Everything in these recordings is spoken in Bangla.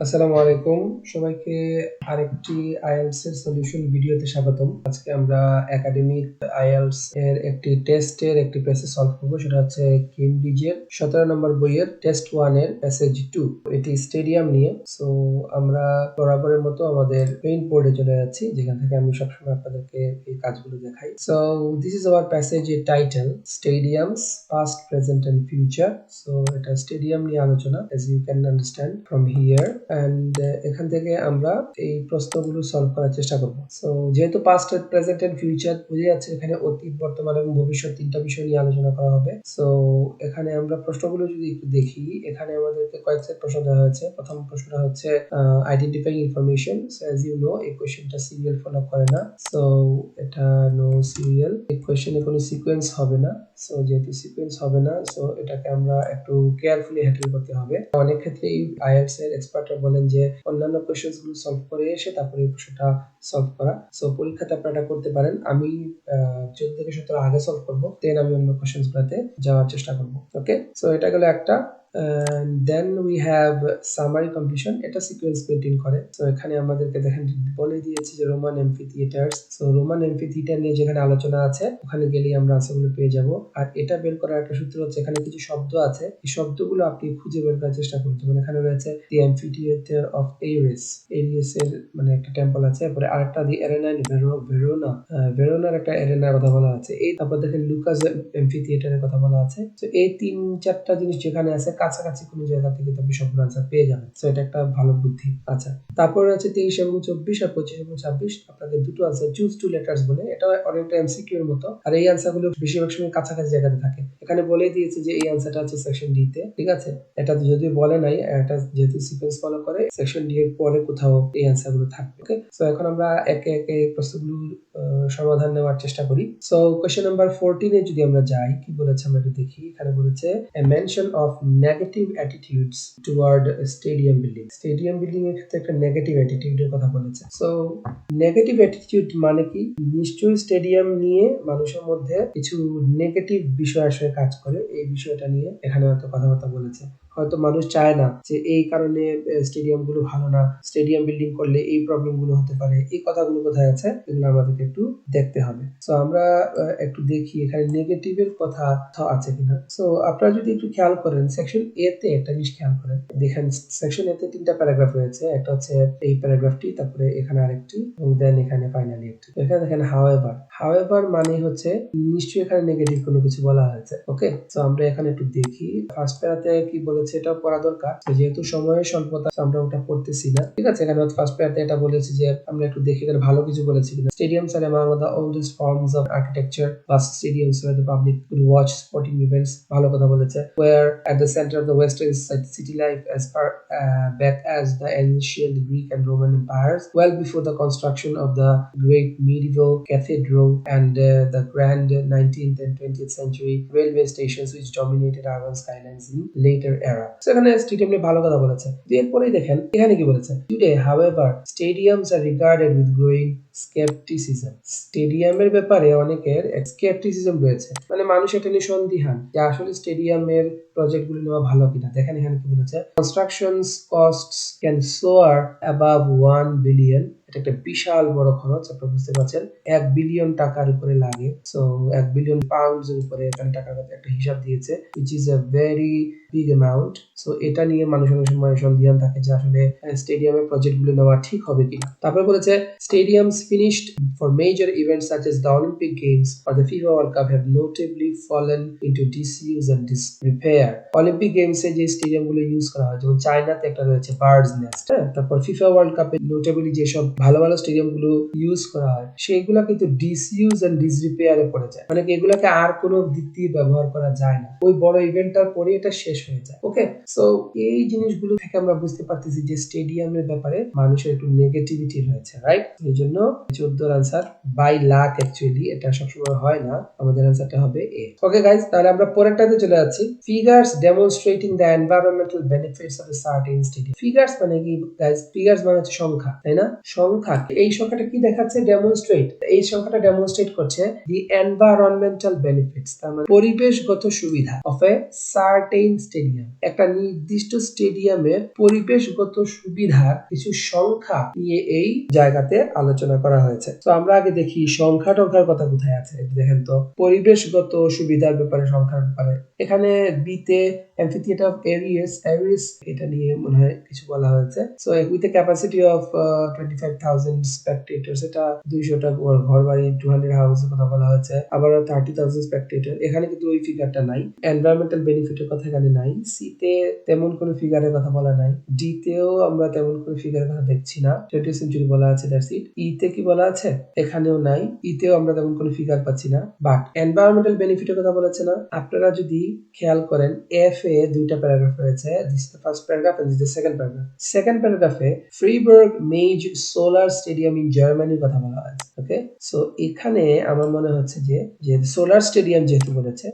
আসসালামু আলাইকুম সবাইকে আরেকটি আইএলটিএস এর সলিউশন ভিডিওতে স্বাগতম। আজকে আমরা একাডেমিক আইএলটিএস এর একটি টেস্টের একটি প্যাসেজ সলভ করব। সেটা হচ্ছে কেমব্রিজের 17 নম্বর বইয়ের টেস্ট 1 এর প্যাসেজ 2। এটি স্টেডিয়াম নিয়ে। সো আমরা বরাবরের মতো আমাদের মেইন বোর্ডে চলে যাচ্ছি, যেখান থেকে আমি সবসময় আপনাদেরকে এই কাজগুলো দেখাই। So this is our passage title stadiums past present and future. So এটা স্টেডিয়াম নিয়ে আলোচনা, as you can understand from here, and এখান থেকে আমরা এই প্রশ্নগুলো সলভ করার চেষ্টা করব। সো যেহেতু পাস্ট, প্রেজেন্ট এন্ড ফিউচার বুঝে যাচ্ছে, এখানে অতীত, বর্তমান এবং ভবিষ্যৎ তিনটা বিষয় নিয়ে আলোচনা করা হবে। সো এখানে আমরা প্রশ্নগুলো যদি একটু দেখি, এখানে আমাদেরকে কয়েক সেট প্রশ্ন দেওয়া হয়েছে। প্রথম প্রশ্নটা হচ্ছে identifying information. So as you know, এই কোশ্চেনটা সিরিয়াল ফলো করে না। সো এটা নো সিরিয়াল, এই কোশ্চেনে কোনো সিকোয়েন্স হবে না। সো যেহেতু সিকোয়েন্স হবে না, সো এটাকে আমরা একটু কেয়ারফুলি হ্যান্ডেল করতে হবে। অনেক ক্ষেত্রে আইএলটিএস এর এক্সপার্টরা বলেন যে অন্যান্য কোশ্চেন্স গুলো সলভ করে এসে তারপরে এই প্রশ্নটা সলভ করা। সো পরীক্ষাতে আপনারা এটা করতে পারেন। আমি 14 থেকে 17 আগে সলভ করব, দেন আমি অন্য কোশ্চেন্স গুলোতে যাওয়ার চেষ্টা করব। ওকে, সো এটা গেল একটা। Then we have summary completion. এটা সিকোয়েন্স মেইনটেইন করে। সো এখানে আমাদেরকে দেখেন বলে দিয়েছে যে Roman amphitheatres. So Roman amphitheatre নিয়ে যেখানে আলোচনা আছে, ওখানে গেলেই আমরা আনসারগুলো পেয়ে যাব। আর এটা বের করার একটা সূত্র হচ্ছে, এখানে কিছু শব্দ আছে, এই শব্দগুলো আপনি খুঁজে বের করার চেষ্টা করুন। যেমন এখানে রয়েছে দি এমফি থিয়েটার অফ এরিস। এরিস এর মানে একটা টেম্পল আছে। তারপরে আরেকটা দি এরেনা ইন ভেরোনা, ভেরোনার একটা এরেনার কথা বলা আছে। এই তারপর দেখেন লুকাস এমফি থিয়েটারের কথা বলা আছে। তো এই 3-4টা জিনিস যেখানে আছে, কাছাকাছি কোনো জায়গা থেকে আপনি সবগুলো আনসার পেয়ে যাবেন। তো এটা একটা ভালো বুদ্ধি। আচ্ছা, তারপরে আছে 23 এবং 24 আর 25 এবং 26। আপনাদের দুটো আনসার চুজ টু লেটার্স বলে, এটা অনেকটা এমসিকিউ এর মতো। আর এই আনসারগুলো বেশিরভাগ সময় কাছাকাছি জায়গাতে থাকে। এখানে বলেই দিয়েছে যে এই আনসারটা হচ্ছে সেকশন ডি তে। ঠিক আছে, এটা যদিও বলে নাই, এটা যেহেতু সিকোয়েন্স ফলো করে, সেকশন ডি এর পরে কোথাও এই আনসারগুলো থাকবে। ওকে, সো এখন আমরা একে একে প্রশ্নগুলোর সমাধান নেওয়ার চেষ্টা করি। সো কোশ্চেন নাম্বার 14 এ যদি আমরা যাই, কি বলেছে আমরা একটু দেখি। এখানে বলেছে a mention of negative attitudes toward stadium building. Stadium building এর ক্ষেত্রে একটা নেগেটিভ অ্যাটিটিউডের কথা বলেছে। সো নেগেটিভ অ্যাটিটিউড মানে কি? নিশ্চয়ই স্টেডিয়াম নিয়ে মানুষের মধ্যে কিছু নেগেটিভ বিষয় আসলে কাজ করে। এই বিষয়টা নিয়ে এখানে হয়তো কথাবার্তা বলেছে। হয়তো মানুষ চায় না যে এই কারণে স্টেডিয়াম গুলো ভালো না, স্টেডিয়াম বিল্ডিং করলে এই প্রবলেম গুলো হতে পারে। এই কথাগুলো কোথায় আছে, এগুলো আমাদেরকে একটু দেখতে হবে। সো আমরা একটু দেখি এখানে নেগেটিভ এর কথা আছে কিনা। সো আপনারা যদি একটু খেয়াল করেন, সেকশন এ তে একটা জিনিস খেয়াল করেন। দেখেন সেকশন এ তে 3টা প্যারাগ্রাফ রয়েছে। একটা হচ্ছে এই প্যারাগ্রাফটি, তারপরে এখানে আরেকটি, এবং দেন এখানে ফাইনালি একটি। এখানে দেখেন হাওয়েভার মানে হচ্ছে নিশ্চয়ই এখানে নেগেটিভ কোনো কিছু বলা হয়েছে। ওকে, সো আমরা এখানে একটু দেখি ফার্স্ট প্যারাতে কি বলেছে, এটাও পড়া দরকার। যেহেতু সময়ের স্বল্পতা, আমরা ওটা পড়তেছি না। ঠিক আছে, এখানে ফার্স্ট প্যারাতে এটা বলেছে যে আমরা একটু দেখি এখানে ভালো কিছু বলেছে কিনা। স্টেডিয়ামস আর among the oldest forms of architecture, vast stadiums where the public could watch sporting events, ভালো কথা বলেছে। Where at the center of the western city life as far back as the ancient Greek and Roman empires, well before the construction of the great medieval cathedral and the grand 19th and 20th century railway stations which dominated urban skylines in later era. So এখানে স্টেডিয়াম নিয়ে ভালো কথা বলেছে। এরপরেই দেখেন এখানে কি বলেছে, today however stadiums are regarded with growing scepticism. স্টেডিয়ামের ব্যাপারে অনেকের স্কেপটিসিজম রয়েছে, মানে মানুষ এটা নিয়ে সন্দিহান যে আসলে স্টেডিয়ামের প্রজেক্টগুলো নেওয়া ভালো কিনা। দেখেন এখানে কি বলেছে, কনস্ট্রাকশনস কস্টস ক্যান সোয়ার অ্যাবাভ 1 বিলিয়ন। এটা একটা বিশাল বড় খরচ, আপনারা বুঝতে পারছেন। 1 বিলিয়ন টাকার উপরে লাগে। সো 1 বিলিয়ন পাউন্ডস এর উপরে এখানে টাকার একটা হিসাব দিয়েছে, which is a very big amount. So এটা নিয়ে মানুষ অনেক সময় সন্দিহান থাকে যে আসলে স্টেডিয়ামের প্রজেক্টগুলো নেওয়া ঠিক হবে কিনা। তারপরে বলেছে stadiums finished for major events such as the Olympic Games or the FIFA World Cup have notably fallen into disuse and disrepair. Olympic games এ যে স্টেডিয়ামগুলো ইউজ করা হয়, যেমন চায়নাতে একটা রয়েছে বার্ডস নেস্ট, তারপর ফিফা ওয়ার্ল্ড কাপে নোটেবলি যেসব ভালো ভালো স্টেডিয়ামগুলো ইউজ করা হয়, সেইগুলা কিন্তু ডিসইউজ এন্ড ডিসরিপেয়ারে পড়ে যায়। মানে এগুলাকে আর কোনো দিক দিয়ে ব্যবহার করা যায় না, ওই বড় ইভেন্টটার পরে এটা শেষ হয়ে যায়। ওকে, সো এই জিনিসগুলো থেকে আমরা বুঝতে পারতেছি যে স্টেডিয়ামের ব্যাপারে মানুষের একটু নেগেটিভিটি রয়েছে, রাইট? এই জন্য 14 আনসার বাই লাক, অ্যাকচুয়ালি এটা সবসময় হয় না। আমাদের আনসারটা হবে এ। ওকে গাইস, তাহলে আমরা পরেরটাতে চলে যাচ্ছি। Figures demonstrating the environmental benefits of a certain stadium. Figures মানে কি গাইস? ফিগার্স মানে হচ্ছে সংখ্যা, তাই না? সংখ্যা, এই সংখ্যাটা কি দেখাচ্ছে? ডেমনস্ট্রেট। এই সংখ্যাটা ডেমনস্ট্রেট করছে দি এনভায়রনমেন্টাল বেনিফিটস, তার মানে পরিবেশগত সুবিধা অফ এ সার্টেন স্টেডিয়াম, একটা নির্দিষ্ট স্টেডিয়ামের পরিবেশগত সুবিধার কিছু সংখ্যা নিয়ে এই জায়গাতে আলোচনা করা হয়েছে। তো আমরা আগে দেখি সংখ্যা টংখ্যার কথা কোথায় আছে। দেখেন তো পরিবেশগত সুবিধার ব্যাপারে, সংখ্যার ব্যাপারে এখানে বিতে amphitheater of Aries এটা নিয়ে মনে হয় কিছু বলা হয়েছে। So with a capacity of 25,000 স্পেকটেটরস, এটা 200টা ঘর বাড়ি, 200 হাউসের কথা বলা হয়েছে। আবার 30,000 স্পেকটেটর, এখানে কিন্তু ওই ফিগারটা নাই। এনভায়রনমেন্টাল বেনিফিটের কথা এখানে নাই। সিতে তেমন কোনো ফিগারের কথা বলা নাই। ডিতেও আমরা তেমন কোনো ফিগারের কথা দেখছি না। 20th সেঞ্চুরি বলা আছে, দ্যাটস ইট। ইতে কি বলা আছে? এখানেও নাই। ইতেও আমরা তেমন কোনো ফিগার পাচ্ছি না। বাট এনভায়রনমেন্টাল বেনিফিটের কথা বলেছে না। আপনারা যদি খেয়াল করেন এফ এ দুইটা প্যারাগ্রাফ রয়েছে। This is the first paragraph and this is the second paragraph. Second প্যারাগ্রাফে Freiburg Mage solar stadium in জার্মানির কথা বলা হয়েছে। ওকে, সো এখানে আমার মনে হচ্ছে যে সোলার স্টেডিয়াম যেহেতু বলেছে,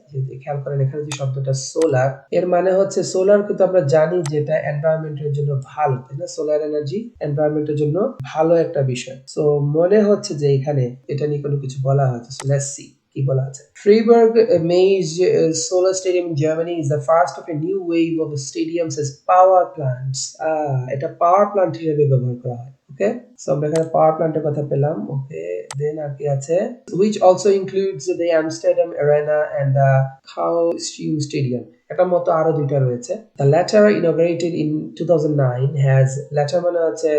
খেয়াল করেন এখানে যে শব্দটা সোলার, এর মানে হচ্ছে সোলার কিন্তু আমরা জানি যে এটা এনভায়রনমেন্টের জন্য ভালো, তাই না? সোলার এনার্জি এনভায়রনমেন্টের জন্য ভালো একটা বিষয়। সো মনে হচ্ছে যে এখানে এটা নিয়ে কোনো কিছু বলা হয়েছে। সো লেটস সি কি বলা আছে। Freiburg Maze Solar Stadium in Germany is the first of a new wave of stadiums as power plants. এটা পাওয়ার প্ল্যান্ট হিসেবে ব্যবহার করা হয়। ওকে, সো আমরা এখানে পাওয়ার প্ল্যান্টের কথা পেলাম। ওকে, দেন আর কি আছে, which also includes the Amsterdam Arena and the Kaohsiung Stadium. এটার মতো আরো দুইটা রয়েছে। The latter inaugurated in 2009 has, latter মানে হচ্ছে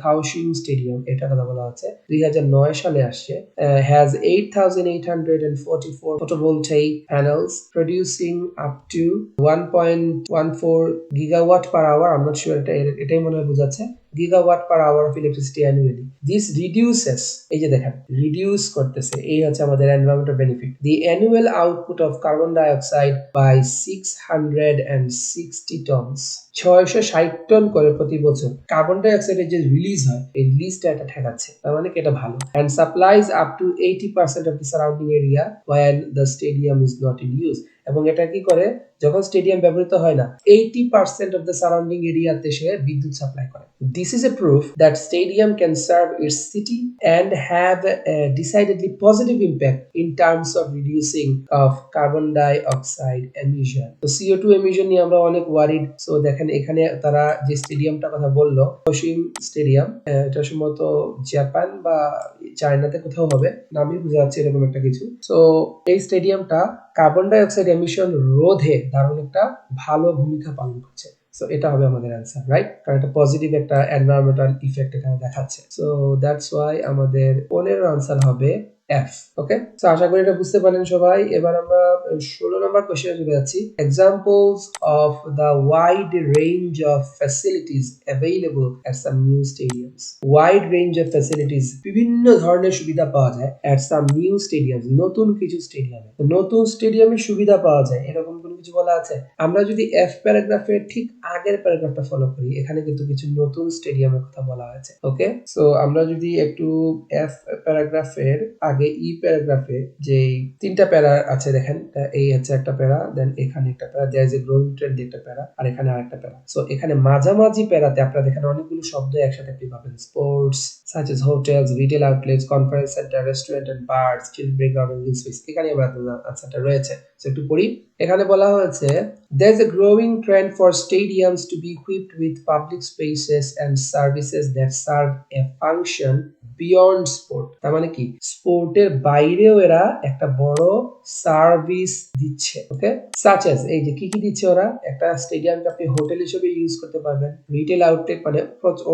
Kaohsiung Stadium, এটা কথা বলা হচ্ছে 2009 সালে আসছে। Has 8,844 photovoltaic panels producing up to 1.14 gigawatt per hour. I'm not sure এটাই মনে হয় বোঝাচ্ছে gigawatt per hour of electricity annually. This reduces, এই যে দেখেন reduce করতেছে, এই হচ্ছে আমাদের environmental benefit. The annual output of carbon dioxide by 660 tons. 660 ton করে প্রতি বছর কার্বন ডাই অক্সাইডের যে রিলিজ হয়, এই রিলিজটা এটা ঠেকাচ্ছে, তার মানে এটা ভালো। And supplies up to 80% of the surrounding area while the stadium is not in use. এবং এটা কি করে, যখন স্টেডিয়াম ব্যবহৃত হয় না, 80% of the surrounding এরিয়াতে সে বিদ্যুৎ সাপ্লাই করে। This is a proof that stadium can serve its city and have a decidedly positive impact in terms of reducing of carbon dioxide emission. তো CO2 emission নিয়ে আমরা অনেক ওয়ারিড। সো দেখেন এখানে তারা যে স্টেডিয়ামটা কথা বললো, কাওশিং স্টেডিয়াম, এটা সম্ভবত জাপান বা চায়নাতে কোথাও হবে, নামই বোঝা যাচ্ছে এরকম একটা কিছু। সো এই স্টেডিয়ামটা কার্বন ডাই অক্সাইড এমিশন রোধে দারুণ একটা ভালো ভূমিকা পালন করছে। সো এটা হবে আমাদের অ্যান্সার, রাইট? কারণ এটা পজিটিভ একটা এনভায়রনমেন্টাল ইফেক্ট এখানে দেখাচ্ছে। সো দ্যাটস ওয়াই আমাদের 15 আনসার হবে F. ওকে, সো আশা করি এটা বুঝতে পারলেন সবাই। এবার আমরা 16 নম্বর কোশ্চেনে চলে যাচ্ছি। Examples of the wide range of facilities available at some new stadiums. Wide range of facilities, বিভিন্ন ধরনের সুবিধা পাওয়া যায় এট সাম নিউ স্টেডিয়ামস, নতুন কিছু স্টেডিয়ামে। নতুন স্টেডিয়ামে সুবিধা পাওয়া যায় এরকম কোনো কিছু বলা আছে? আমরা যদি F প্যারাগ্রাফের ঠিক আগের প্যারাগ্রাফটা ফলো করি, এখানে কিন্তু কিছু নতুন স্টেডিয়ামের কথা বলা হয়েছে। ওকে, সো আমরা যদি একটু F প্যারাগ্রাফের আগে ই প্যারাগ্রাফে যে তিনটা প্যারা আছে দেখেন, এই হচ্ছে একটা প্যারা, দেন এখানে একটা para, there is a growing trend একটা প্যারা, আর এখানে আরেকটা প্যারা। সো এখানে মাঝামাঝি প্যারাতে আপনারা দেখেন অনেকগুলো শব্দ একসাথে আপনি পাবেন। Sports, such as hotels, retail outlets, conference center, restaurant and bars, chill playground and green space। এখানে আমরা আনসারটা রয়েছে। সো একটু পড়ি। এখানে বলা হয়েছে there is a growing trend for stadiums to be equipped with public spaces and services that serve a function beyond sport। তার মানে কি, স্পোর্টের বাইরেও এরা একটা বড় সার্ভিস দিচ্ছে। ওকে, such as, এই যে কি কি দিচ্ছে ওরা, একটা স্টেডিয়ামকে আপনি হোটেল হিসেবে ইউজ করতে পারবেন। রিটেল আউটলেট মানে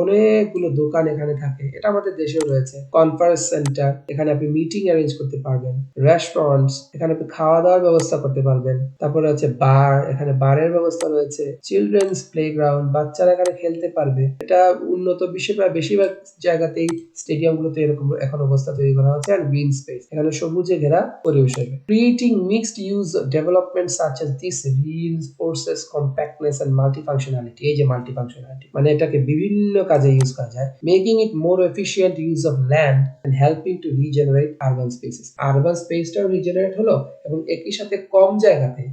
অনেকগুলো দোকান এখানে থাকে, এটা আমাদের দেশেও রয়েছে। কনফারেন্স সেন্টার, এখানে আপনি মিটিং অ্যারেঞ্জ করতে পারবেন। রেস্টুরেন্টস, এখানে আপনি খাওয়া দাওয়ার ব্যবস্থা করতে পারবেন। তারপরে হচ্ছে বার, এখানে বারের ব্যবস্থা রয়েছে। চিলড্রেন্স প্লেগ্রাউন্ড, বাচ্চারা এখানে খেলতে পারবে। এটা উন্নত বিশ্বে প্রায় বেশিরভাগ জায়গাতেই স্টেডিয়াম গুলোতে এরকম এখন অবস্থা তৈরি করা হচ্ছে। আর গ্রিন স্পেস, এখানে সবুজে ঘেরা পরিবেশ হবে। Creating mixed use development such as this reinforces compactness and multifunctionality. এই যে মাল্টিফাংশনালিটি মানে এটাকে বিভিন্ন কাজে ইউজ করা যায়। Making it more efficient use of land and helping to regenerate urban spaces. Urban স্পেসটাও রিজেনারেট হলো এবং একই সাথে কম জায়গাতে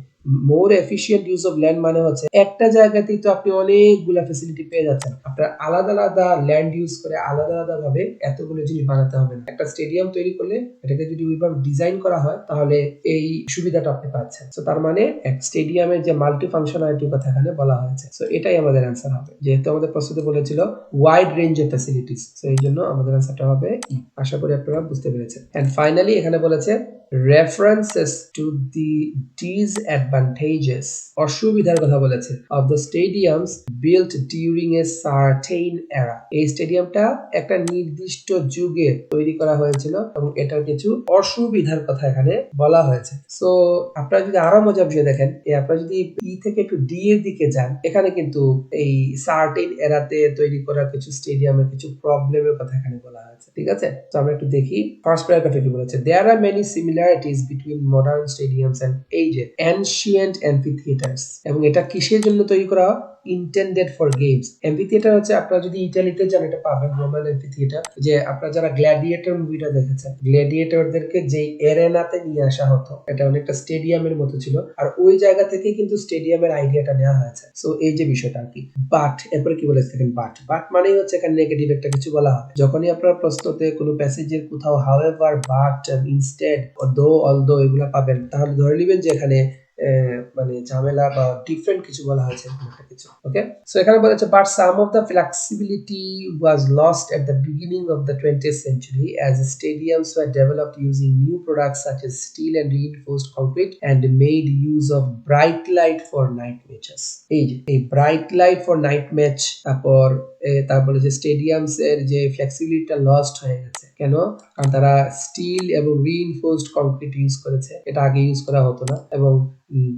more efficient use of land মানে হচ্ছে একটা জায়গাতেই তো আপনি অনেকগুলা ফ্যাসিলিটি পেয়ে যাচ্ছেন, আপনার আলাদা আলাদা ল্যান্ড ইউজ করে আলাদা আলাদা ভাবে এতগুলো জিনিস বানাতে হবে না। একটা স্টেডিয়াম তৈরি করলে এটাকে যদি ওইভাবে ডিজাইন করা হয় তাহলে এই সুবিধাটা আপনি পাচ্ছেন। তো তার মানে এক স্টেডিয়ামের যে মাল্টি ফাংশনালিটির কথা এখানে বলা হয়েছে। সো এটাই আমাদের অ্যান্সার হবে, যেহেতু আমাদের প্রশ্নতে বলেছিল wide range of facilities, so এই জন্য আমাদের অ্যান্সারটা হবে ই। আশা করি আপনারা বুঝতে পেরেছেন। এন্ড ফাইনালি এখানে বলেছে references to the disadvantages, অসুবিধার কথা বলেছে, of the stadiums built during a certain era, এই স্টেডিয়ামটা একটা নির্দিষ্ট যুগে তৈরি করা হয়েছিল এবং এটার কিছু অসুবিধার কথা এখানে বলা হয়েছে। সো আপনারা যদি আরো মজা বিষয় দেখেন, আপনারা যদি ই থেকে একটু ডি এর দিকে যান, এখানে কিন্তু এই সার্টেন এরাতে তৈরি করা কিছু স্টেডিয়ামের কিছু প্রবলেমের কথা এখানে বলা হয়েছে। ঠিক আছে, তো আমরা একটু দেখি ফার্স্ট প্যারাগ্রাফে কি বলেছে। There are many similarities between modern stadiums and ancient amphitheatres, এবং এটা কিসের জন্য তৈরি করা হয়? Intended for games. অ্যাম্ফিথিয়েটার হচ্ছে আপনারা যদি ইতালিতে যান এটা পাবেন, রোমান অ্যাম্ফিথিয়েটার, যে আপনারা যারা গ্ল্যাডিয়েটর মুভিটা দেখেছেন, গ্ল্যাডিয়েটরদেরকে যেই এরেনাতে নিয়ে আসা হতো, এটা অনেকটা স্টেডিয়ামের মতো ছিল, আর ওই জায়গা থেকে কিন্তু স্টেডিয়ামের আইডিয়াটা নেওয়া হয়েছে। সো এই যে বিষয়টা আর কি। বাট এরপরে কি বলেছে দেখেন, বাট মানেই হচ্ছে এখানে নেগেটিভ একটা কিছু বলা হবে। যখনই আপনার প্রশ্নতে কোনো প্যাসেজের কোথাও হাউএভার, বাট, ইনস্টেড, দো, অলদো এগুলা পাবেন, তাহলে ধরে নেবেন যে এখানে মানে ঝামেলা বা ডিফারেন্ট কিছু বলা হয়েছে একটা কিছু। ওকে, সো এখানে বলেছে but some of the flexibility was lost at the beginning of the 20th century as stadiums were developed using new products such as steel and reinforced concrete and made use of bright light for night matches। এই যে এই bright light for night match, তারপরে যে স্টেডিয়ামস এর যে ফ্লেক্সিবিলিটিটা লস্ট হয়ে গেছে। কেন? কারণ তারা স্টিল এবং রিইনফোর্সড কংক্রিট ইউজ করেছে, এটা আগে ইউজ করা হতো না, এবং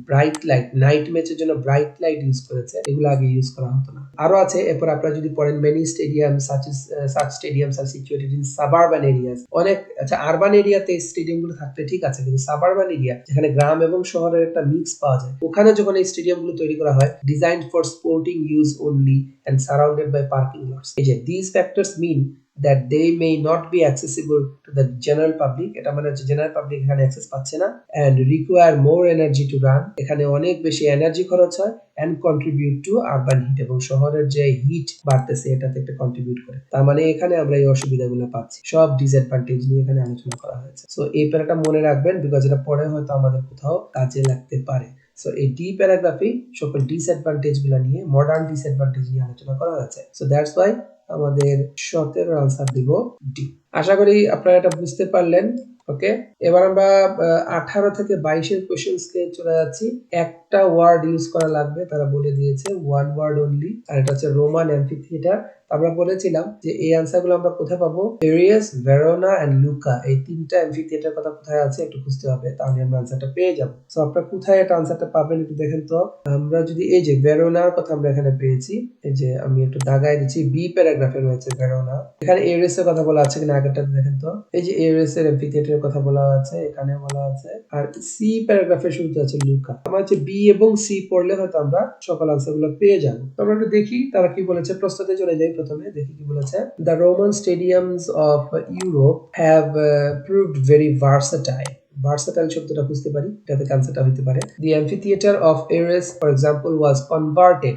ব্রাইট লাইট, নাইট ম্যাচের জন্য ব্রাইট লাইট ইউজ করেছে, এগুলো আগে ইউজ করা হতো না। আরো আছে, এরপর আপনারা যদি পড়েন many stadium such stadiums are situated in suburban areas. অনেক, আচ্ছা আরবান এরিয়াতে স্টেডিয়াম গুলো থাকতে ঠিক আছে, কিন্তু সাবারবান এরিয়া যেখানে গ্রাম এবং শহরের একটা মিক্স পাওয়া যায়, ওখানে যখন এই স্টেডিয়াম গুলো তৈরি করা হয়, designed for sporting use only and surrounded by parking lots, এই যে these factors mean that they may not be accessible to the general public, এটা মানে হচ্ছে জেনারেল পাবলিক এখানে অ্যাক্সেস পাচ্ছে না, and require more energy to run, এখানে অনেক বেশি এনার্জি খরচ হয়, and contribute to urban heat, এবং শহরের যে হিট বাড়তেছে এটাতে একটা কন্ট্রিবিউট করে। তার মানে এখানে আমরা এই অসুবিধাগুলো পাচ্ছি, সব ডিসঅ্যাডভান্টেজ নিয়ে এখানে আলোচনা করা হয়েছে। সো এই প্যারাটা মনে রাখবেন, বিকজ এটা পরে হয়তো আমাদের কোথাও কাজে লাগতে পারে। সো এই ডি প্যারাগ্রাফে সকল ডিসঅ্যাডভান্টেজ গুলা নিয়ে, মডার্ন ডিসঅ্যাডভান্টেজ নিয়ে আলোচনা করা হয়েছে। সো দ্যাটস ওয়াই আমাদের 17 আনসার দিব ডি। আশা করি আপনারা এটা বুঝতে পারলেন। ওকে, এবার আমরা 18 থেকে 22 এর কোশ্চেন্স কে চলে যাচ্ছি। একটা ওয়ার্ড ইউজ করা লাগবে, তারা বলে দিয়েছে ওয়ান ওয়ার্ড অনলি, আর এটা হচ্ছে রোমান অ্যাম্ফিথিয়েটার। আমরা বলেছিলাম যে এই আনসারগুলো আমরা কোথায় পাবো? এরিয়াস, ভেরোনা এন্ড লুকা, এই তিনটা অ্যাম্ফিথিয়েটার কথা কোথায় আছে একটু খুঁজতে হবে, তাহলে আমরা আনসারটা পেয়ে যাব। সো আপনারা কোথায় এটা আনসারটা পাবেন একটু দেখেন তো। আমরা যদি এই যে ভেরোনার কথা আমরা এখানে পেয়েছি, এই যে আমি একটু দাগায় দিচ্ছি, বি প্যারাগ্রাফে রয়েছে ভেরোনা। এখানে এরিয়াস এর কথা বলা আছে কিনা আগেরটাতে দেখেন তো, এই যে এরিয়াস এর অ্যাম্ফিথিয়েটারের কথা বলা আছে, এখানে বলা আছে, আর সি প্যারাগ্রাফের শুরুতে আছে লুকা। আমরা হচ্ছে বি এবং সি পড়লে হয়তো আমরা সকল আনসারগুলো পেয়ে যাব। তো আমরা একটু দেখি তারা কি বলেছে, প্রশ্নতে চলে যাই, প্রথমে দেখি কি বলেছে। The Roman stadiums of Europe have proved very versatile. Versatile শব্দটা বুঝতে পারি, এটাতে আনসারটা হতে পারে। The amphitheater of Ares, for example, was converted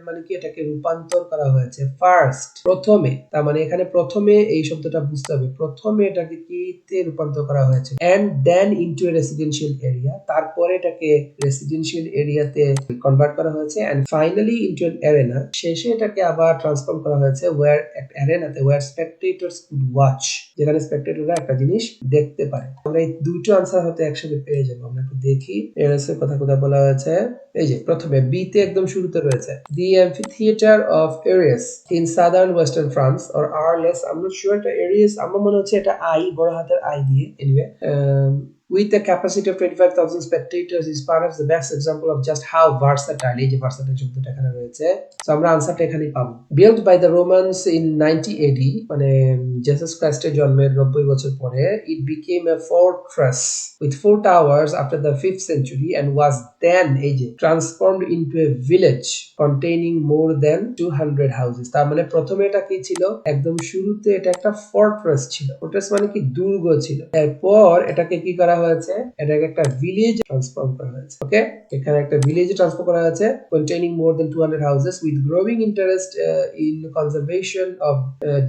মানে কি? এটাকে রূপান্তর করা হয়েছে। ফার্স্ট, প্রথমে, তার মানে এখানে প্রথমে এই শব্দটা বুঝতে হবে, প্রথমে এটাকে কিতে রূপান্তর করা হয়েছে, and then into a residential area, তারপরে এটাকে রেসিডেন্সিয়াল এরিয়াতে কনভার্ট করা হয়েছে, and finally into an arena, শেষে এটাকে আবার ট্রান্সফর্ম করা হয়েছে where অ্যারেনাতে where spectators could watch, যেখানে স্পেক্টেটররা একটা জিনিস দেখতে পারে। আমরা এই দুটো আনসার হতে একসাথে পেয়ে যাবো। আমরা একটু দেখি এরএস এর কথা কোথায় বলা হয়েছে। এই যে প্রথমে বি তে একদম শুরুতে রয়েছে, the amphitheatre of areas in southern western France or Arles, I am not sure, এটা এরিয়াস, আমার মনে হচ্ছে এটা আই, বড় হাতের আই দিয়ে, anyway, with a capacity of 25,000 spectators is perhaps the best example of just how versatile, এই যে versatile শব্দটা এখানে রয়েছে। সো আমরা আনসারটা এখানেই পাবো। Built by the Romans in 90 AD, মানে জেসাস ক্রাইস্টের জন্মের 90 বছর পরে, it became a fortress with 4 towers after the 5th century and was then এই যে transformed into a village containing more than 200 houses। তার মানে প্রথমে এটা কি ছিল, একদম শুরুতে এটা একটা ফর্ট্রেস ছিল। ফর্ট্রেস মানে কি, দুর্গ ছিল। এরপর এটাকে কি করা হয়েছে, এটাকে একটা ভিলেজ ট্রান্সফর্ম করা হয়েছে। ওকে, এখানে একটা ভিলেজে ট্রান্সফর্ম করা হয়েছে containing more than 200 houses with growing interest in conservation of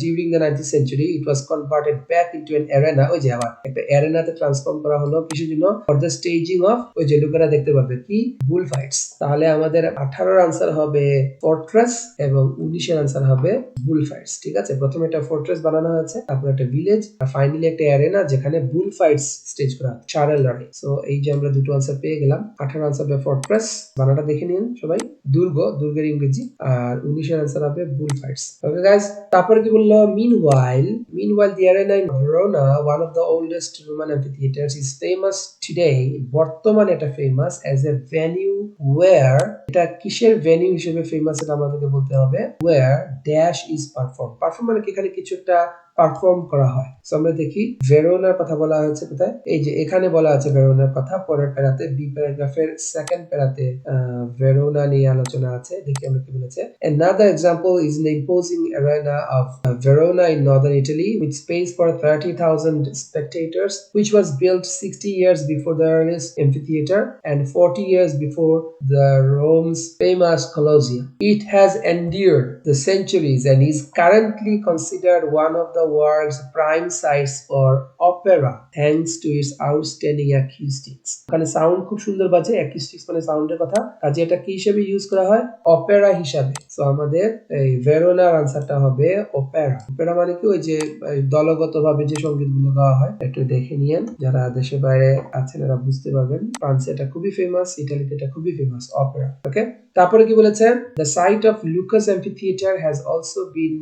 during the 19th century it was converted back into an arena। ওই যে আবার একটা অ্যারেনাতে ট্রান্সফর্ম করা হলো কিসের জন্য, ফর দ্য স্টেজিং অফ, ওই যে লোকেরা দেখতে পাবে কি, বুল ফাইটস। তাহলে আমাদের 18 এর আনসার হবে ফর্ট্রেস এবং 19 এর আনসার হবে বুল ফাইটস। ঠিক আছে, প্রথমে একটা ফর্ট্রেস বানানো হয়েছে, তারপর একটা ভিলেজ, আর ফাইনালি একটা অ্যারেনা যেখানে বুল ফাইটস স্টেজ করা হয়, ষাঁড়ের লড়াই। সো এই যে আমরা দুটো আনসার পেয়ে গেলাম। 18 আনসার হবে ফর্ট্রেস, বানাটা দেখে নিন সবাই, দুর্গ, দুর্গের ইংরেজি, আর 19 এর আনসার হবে বুল ফাইটস। ওকে গাইস, তারপরে কি বললো, meanwhile the arena in Verona, one of the oldest Roman amphitheaters, is famous today। বর্তমানে এটা famous as a venue where, এটা কিসের ভেনিউ হিসেবে ফেমাস এটা আমাদেরকে বলতে হবে, where dash is performed। Perform মানে কি, এখানে কিছু একটা পারফর্ম করা হয়। সো আমরা দেখি ভেরোনার কথা বলা হয়েছে কোথায়, এই যে এখানে বলা আছে ভেরোনার কথা, পরের প্যারাতে বি প্যারাগ্রাফের সেকেন্ড প্যারাতে ভেরোনা নিয়ে আলোচনা আছে। দেখি আমরা কি বলেছে। Another example is the imposing arena of Verona in northern Italy with space for 30,000 spectators, which was built 60 years before the earliest amphitheater and 40 years before the Rome's famous Colosseum. It has endured the centuries and is currently considered one of the world's prime sites for opera thanks to its outstanding acoustics। এখানে সাউন্ড খুব সুন্দর বাজে, অ্যাকুস্টিক্স মানে সাউন্ডের কথা, কাজে এটা কি হিসেবে ইউজ করা হয়, অপেরা হিসাবে। সো আমাদের এই ভেরোনার আনসারটা হবে অপেরা। অপেরা মানে কি, ওই যে দলগতভাবে যে সঙ্গীতগুলো গাওয়া হয়। একটু দেখে নিয়েন, যারা দেশের বাইরে আছেন এরা বুঝতে পারবেন। ফ্রান্সে এটা খুবই ফেমাস, ইতালিতে এটা খুবই ফেমাস, অপেরা। ওকে, তারপরে কি বলেছে, the site of Lucas Amphitheater has also been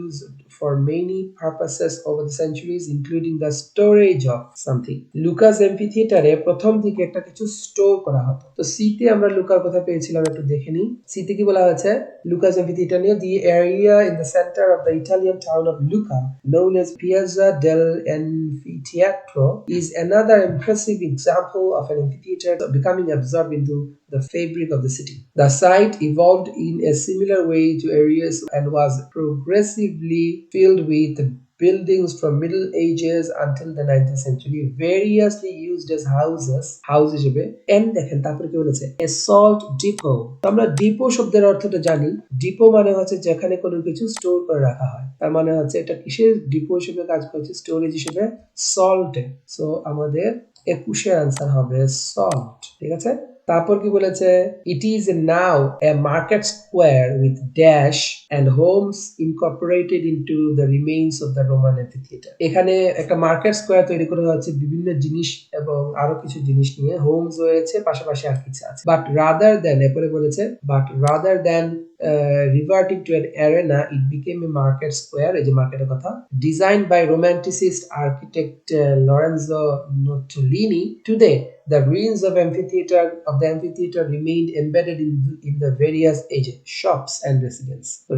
used for many purposes over the centuries, including the storage of something। Lucas অ্যাম্ফিথিয়েটারে প্রথম দিকে একটা কিছু স্টোর করা হতো। তো সিতে আমরা লুকার কথা পেয়েছিলাম, একটু দেখে নিই। সিতে কি বলা হয়েছে, লুকাস অ্যাম্ফিথিয়েটার নিয়ে, the area in the center of the Italian town of Lucca known as Piazza del Anfiteatro is another impressive example of an amphitheater becoming absorbed into the fabric of the city. The site evolved in a similar way to areas and was progressively filled with buildings from Middle Ages until the 19th century, variously used as house হিসেবে। এন্ড দেখেন তারপরে কি বলেছে, a salt depot। তো আমরা ডিপো শব্দের অর্থটা জানি, ডিপো মানে হচ্ছে যেখানে কোনো কিছু স্টোর করে রাখা হয়। তার মানে হচ্ছে এটা কিসের ডিপো হিসেবে কাজ করছে, স্টোরেজ হিসেবে, সল্টে। সো আমাদের 21 এর আনসার হবে সল্ট। ঠিক আছে, তারপর কি বলেছে, it is now a market square with dash and homes incorporated into the remains of the Roman amphitheater। এখানে একটা মার্কেট স্কোয়ার তৈরি করা হচ্ছে বিভিন্ন জিনিস এবং আরো কিছু জিনিস নিয়ে, হোমস রয়েছে, পাশাপাশি আর কিছু আছে। বাট রাদার দেন, এরপরে বলেছে but rather than reverting to an arena, it became a market square, এই যে মার্কেটের কথা, designed by romanticist architect Lorenzo Nottolini। Today the ruins of the amphitheater remained embedded in the various shops and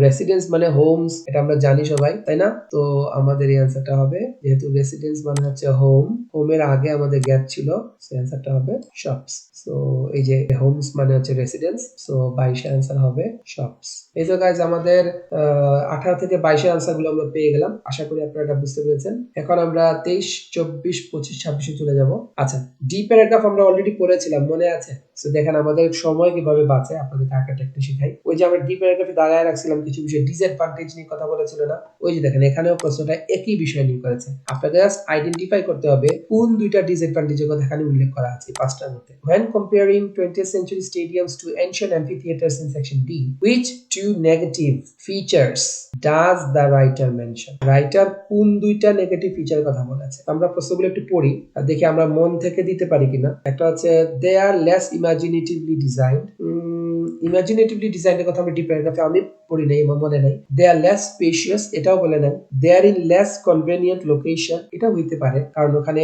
residence মানে হোমস, এটা আমরা জানি সবাই, তাই না? তো আমাদের এই অ্যানসারটা হবে, যেহেতু রেসিডেন্স মানে হচ্ছে হোম, হোমের আগে আমাদের গ্যাপ ছিল, সো অ্যানসারটা হবে শপস। সো এই যে হোমস মানে হচ্ছে রেসিডেন্স, সো 22 এর অ্যানসার হবে শপস। এই তো গাইজ আমাদের 18 থেকে 22 এর আনসারগুলো আমরা পেয়ে গেলাম। আশা করি আপনারা এটা বুঝতে পেরেছেন। এখন আমরা 23, 24, 25, 26 চলে যাব। আচ্ছা, ডি প্যারাগ্রাফ আমরা অলরেডি পড়েছিলাম, মনে আছে? সো দেখেন আমাদের সময় কিভাবে বাঁচে, আপনাদের আঁকাটা একটু শিখাই। ওই যে আমরা ডি প্যারাগ্রাফে দাগায় রাখছিলাম কিছু বিষয়, ডিসঅ্যাডভান্টেজ নিয়ে কথা বলেছিল না? ওই যে দেখেন এখানেও প্রশ্নটা একই বিষয় নিয়ে করেছে। আপনাদের জাস্ট আইডেন্টিফাই করতে হবে কোন দুইটা ডিসঅ্যাডভান্টেজের কথা এখানে উল্লেখ করা আছে পাঁচটার মধ্যে। When comparing 20th century stadiums to ancient amphitheaters in section D, which two negative features does the writer mention? Writer কোন দুইটা নেগেটিভ ফিচারের কথা বলেছে? আমরা প্রশ্নগুলো একটু পড়ি আর দেখি আমরা মন থেকে দিতে পারি কিনা। একটা হচ্ছে they are less imaginatively designed। ইমাজিনেটিভলি ডিজাইনের কথা আমি ডি প্যারাগ্রাফে আমি পড়ি নাই, আমার মনে নাই। they are less spacious, এটাও বলে নাই। they are in less convenient location, এটা হইতে পারে কারণ ওখানে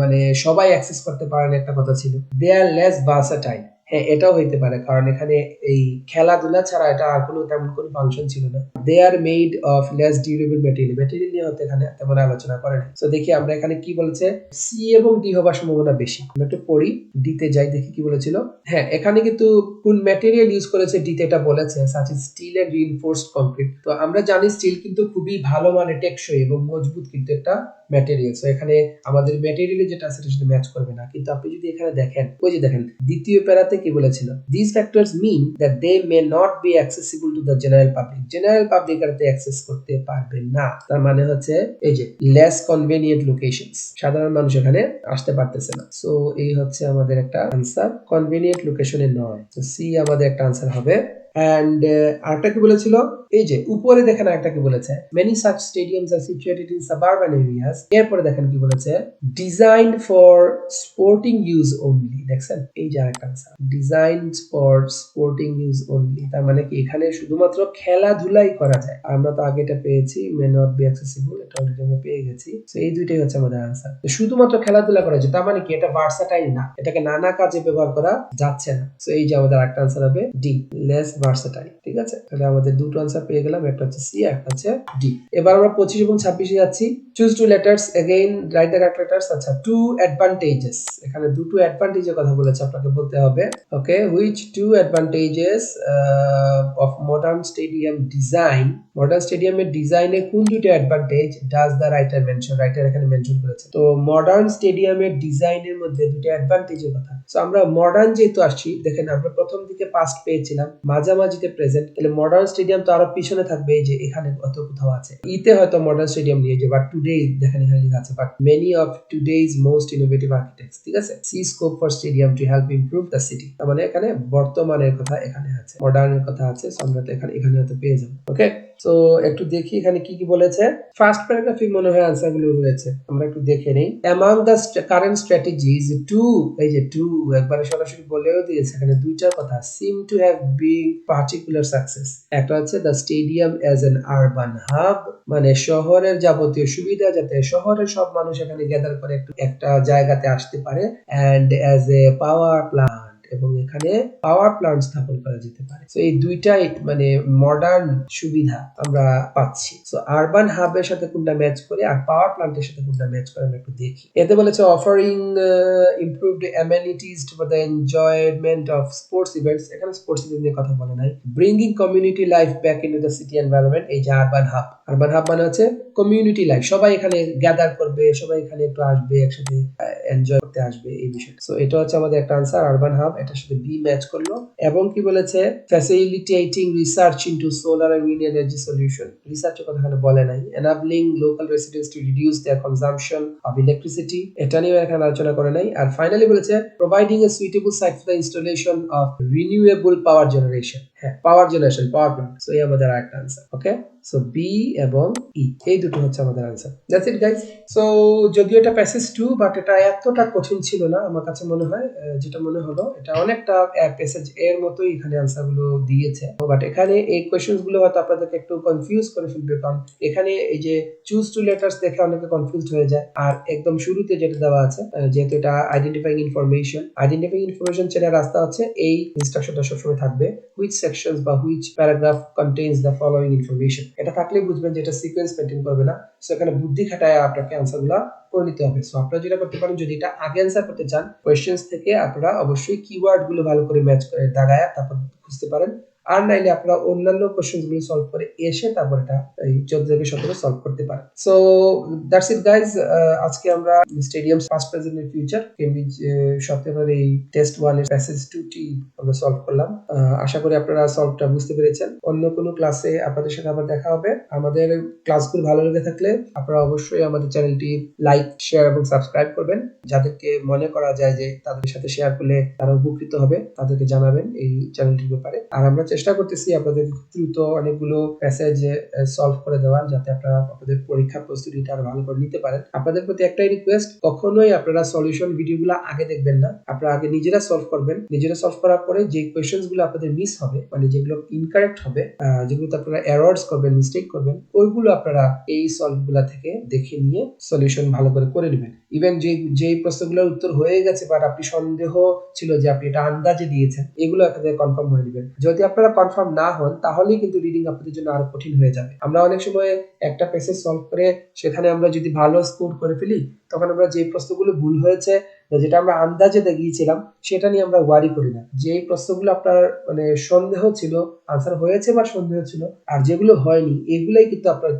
মানে সবাই অ্যাক্সেস করতে পারে না, একটা কথা ছিল। they are less versatile, হ্যাঁ, এটাও হইতে পারে, কারণ এখানে এই খেলাধুলা ছাড়া এটা আর কোনো তেমন কোনো ফাংশন ছিল না। They are made of less durable material, material নিয়ে হয়তো এখানে তেমন আলোচনা করে না। তো দেখি আমরা এখানে কি বলেছে, সি এবং ডি হবার সম্ভাবনা বেশি। আমরা একটু পড়ি, ডিতে যাই, দেখি কি বলেছিল। হ্যাঁ, এখানে কিন্তু কোন ম্যাটেরিয়াল ইউজ করেছে ডিতে এটা বলেছে, such is steel and reinforced concrete. তো আমরা জানি স্টিল কিন্তু খুবই ভালো মানে টেকসই এবং মজবুত কিন্তু একটা ম্যাটেরিয়াল। সো এখানে আমাদের ম্যাটেরিয়ালে যেটা আছে সেটা ম্যাচ করবে না। কিন্তু আপনি যদি এখানে দেখেন, ওই যে দেখেন দ্বিতীয় প্যারাতে কি বলেছিল, this factors mean that they may not be accessible to the general public, general public এটাতে অ্যাক্সেস করতে পারবে না। তার মানে হচ্ছে এই যে লেস কনভেনিয়েন্ট লোকেশনস, সাধারণ মানুষ এখানে আসতে পারতেছে না। সো এই হচ্ছে আমাদের একটা আনসার, কনভেনিয়েন্ট লোকেশনে নয়। তো সি আমাদের একটা আনসার হবে। এন্ড আরেকটা কি বলেছিল, এই যে উপরে দেখেন আরেকটা কি বলেছে, many such stadiums are situated in suburban areas. এরপরে দেখেন কি বলেছে, designed for sporting use only. দেখছেন, এই যে আরেকটা answer, designed for sporting use only. তার মানে কি এখানে শুধুমাত্র খেলাধুলাই করা যায়। আমরা তো আগে এটা পেয়েছি, মে নট বি অ্যাক্সেসিবল, এটা অলরেডি আমরা পেয়ে গেছি। তো এই দুইটাই হচ্ছে আমাদের আনসার। শুধুমাত্র খেলাধুলা করা যায়, তার মানে কি এটা ভার্সাটাইল না, এটাকে নানা কাজে ব্যবহার করা যাচ্ছে না। তো এই যে আমাদের আরেকটা আনসার হবে ডি, লেস ভার্সাটাইল। ঠিক আছে, তাহলে আমাদের দুটো আনসার পেয়ে গেলাম, একটা হচ্ছে সি, একটা হচ্ছে ডি। এবার আমরা 25 এবং 26 এ যাচ্ছি। Choose two letters, again write the correct letters. আচ্ছা, টু অ্যাডভান্টেজেস, এখানে দুটো অ্যাডভান্টেজের কথা বলেছে, আপনাকে বলতে হবে। Okay, which two advantages of modern stadium design, modern স্টেডিয়ামের ডিজাইনে কোন দুটো advantage does the writer mention, writer এখানে মেনশন করেছে। তো মডার্ন স্টেডিয়ামের ডিজাইনের মধ্যে দুটো অ্যাডভান্টেজের কথা। সো আমরা মডার্ন যেহেতু আসছি, দেখেন আমরা প্রথম দিকে পাস্ট পেয়েছিলাম, মাঝামাঝিতে প্রেজেন্ট, তাহলে মডার্ন স্টেডিয়াম তো আরো পিছনে থাকবে, এই যে এখানে কত কোথাও আছে, ইতে হয়তো মডার্ন স্টেডিয়াম নিয়ে যে, বাট টুডে দেখেন এখানে লেখা আছে, but many of today's most innovative architects. ঠিক আছে, see scope for stadium to help improve the city. তার মানে এখানে বর্তমানের কথা এখানে আছে, মডার্নের কথা আছে। সো আমরা তো এখানে হয়তো পেয়ে যাবো। ওকে, সো একটু দেখি এখানে কি কি বলেছে। ফার্স্ট প্যারাগ্রাফে মনে হয় আনসার গুলো রয়েছে, আমরা একটু দেখে নেই। Among the current strategies to, এই যে টু একবারে সরাসরি বলেও দিয়েছে, এখানে দুইটার কথা, seem to have big particular success. একটা হচ্ছে the stadium as an urban hub, মানে শহরের যাবতীয় সুবিধা, যাতে শহরের সব মানুষ এখানে গ্যাদার করে একটা জায়গাতে আসতে পারে, and as a power plant, এবং এখানে পাওয়ার প্ল্যান্ট স্থাপন করা যেতে পারে। সো এই দুইটাই মানে মডার্ন সুবিধা আমরা পাচ্ছি। সো আরবান হাবের সাথে কোনটা ম্যাচ করে আর পাওয়ার প্ল্যান্টের সাথে কোনটা ম্যাচ করে আমরা একটু দেখি। এতে বলেছে offering improved amenities for the enjoyment of sports events, এখানে স্পোর্টস ইভেন্ট নিয়ে কথা বলে নাই। Bringing community life back into the city environment, এই যে আরবান হাব, আরবান হাব মানে হচ্ছে কমিউনিটি লাইফ, সবাই এখানে গ্যাদার করবে, সবাই এখানে একটু আসবে, একসাথে এনজয় করতে আসবে, এই বিষয়টা। সো এটা হচ্ছে আমাদের একটা আনসার, আরবান হাব, এটার সাথে বি ম্যাচ করলো। এবং কি বলেছে, facilitating research into solar and wind energy solution, রিসার্চের কথা এখানে বলে নাই। Enabling local residents to reduce their consumption of electricity, এটা নিয়ে এখানে আলোচনা করে নাই। আর ফাইনালি বলেছে providing a suitable site for the installation of renewable power generation, হ্যাঁ power generation, power plant. So এই আমাদের আরেকটা আনসার। ওকে, সো বি এবং ই, এই দুটো হচ্ছে আমাদের answer. That's it guys. So যদিও এটা প্যাসেজ 2, বাট এটা এতটা কঠিন ছিল না আমার কাছে মনে হয়, যেটা মনে হলো এটা অনেকটা প্যাসেজ এর মতোই এখানে আনসার গুলো দিয়েছে। বাট এখানে এই কোশ্চেন্স গুলো হয়তো আপনাদেরকে একটু কনফিউজ করে ফেলবে, কারণ এখানে এই যে চুজ টু লেটার্স দেখে অনেকে কনফিউজড হয়ে যায়। আর একদম শুরুতে যেটা দেওয়া আছে, যেহেতু এটা আইডেন্টিফাইং ইনফরমেশন চেনার রাস্তা হচ্ছে এই ইনস্ট্রাকশনটা সবসময় থাকবে, হুইচ সেকশনস বা which paragraph contains the following information. এটা থাকলেই বুঝবেন যে এটা সিকোয়েন্স মেইনটেইন করবে না। সো এখানে বুদ্ধি খাটায় আপনাকে আনসারগুলো করে নিতে হবে। সো আপনারা যেটা করতে পারেন, যদি এটা আগে অ্যান্সার করতে চান, কোশ্চেন্স থেকে আপনারা অবশ্যই কিওয়ার্ড গুলো ভালো করে ম্যাচ করে দাগায় তারপর খুঁজতে পারেন। আর নাইলে আপনারা অন্যান্য কোশ্চেন্স গুলো সলভ করে এসে তারপর এটা এই 14 থেকে 17 সলভ করতে পারেন। So that's it guys. আজকে আমরা stadium past present and future Cambridge সফটওয়্যারের এই টেস্ট 1 এর প্যাসেজ 2 টি আমরা সলভ করলাম। আশা করি আপনারা সলভটা বুঝতে পেরেছেন। অন্য কোনো ক্লাসে আপনাদের সাথে আবার দেখা হবে। আমাদের ক্লাসগুলো ভালো লেগে থাকলে আপনারা অবশ্যই আমাদের চ্যানেলটি লাইক, শেয়ার এবং সাবস্ক্রাইব করবেন। যাদেরকে মনে করা যায় যে তাদের সাথে শেয়ার করলে তারা উপকৃত হবে, তাদেরকে জানাবেন এই চ্যানেলটির ব্যাপারে। আর আমরা চেষ্টা করতেছি আপনাদের দ্রুত অনেকগুলো প্যাসেজ সলভ করে দেওয়ার, যাতে আপনারা আপনাদের পরীক্ষার প্রস্তুতিটা আরো ভালো করে নিতে পারেন। আপনাদের প্রতি একটাই রিকোয়েস্ট, কখনোই আপনারা সলিউশন ভিডিওগুলো আগে দেখবেন না, আপনারা আগে নিজেরা সলভ করবেন। নিজেরা সলভ করার পরে যে কোয়েশ্চেনস গুলো আপনাদের মিস হবে, মানে যেগুলো ইনকারেক্ট হবে, যেগুলোতে আপনারা এররস করবেন, মিস্টেক করবেন, ওইগুলো আপনারা এই সলভগুলা থেকে দেখে নিয়ে সলিউশন ভালো করে নেবেন। ইভেন যেই প্রশ্নগুলোর উত্তর হয়ে গেছে বাট আপনি সন্দেহ ছিল যে আপনি এটা আন্দাজে দিয়েছেন, এগুলো আপনাদের কনফার্ম হয়ে নেবেন। যদি আপনারা কনফার্ম না হন তাহলেই কিন্তু রিডিং আপনাদের জন্য আরো কঠিন হয়ে যাবে। আমরা অনেক সময় একটা প্যাসেজ সলভ করে সেখানে আমরা যদি ভালো স্কোর করে ফেলি, তখন আমরা যে প্রশ্নগুলো ভুল হয়েছে, যেটা আমরা আন্দাজে দেখিয়েছিলাম, সেটা নিয়ে আমরা ওয়ারি করি না। যে প্রশ্নগুলো আপনার মানে সন্দেহ ছিল, আনসার হয়েছে বা সন্দেহ ছিল, আর যেগুলো হয়নি, এগুলাই কিন্তু আপনার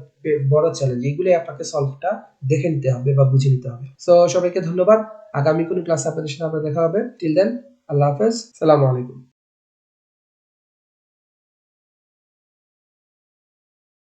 বড় চ্যালেঞ্জ। এগুলোই আপনাকে সলভটা দেখে নিতে হবে বা বুঝে নিতে হবে। সো সবাইকে ধন্যবাদ। আগামী কোনো ক্লাসে আপনাদের সাথে আবার দেখা হবে। টিল দেন, আল্লাহ হাফেজ, সালামু আলাইকুম।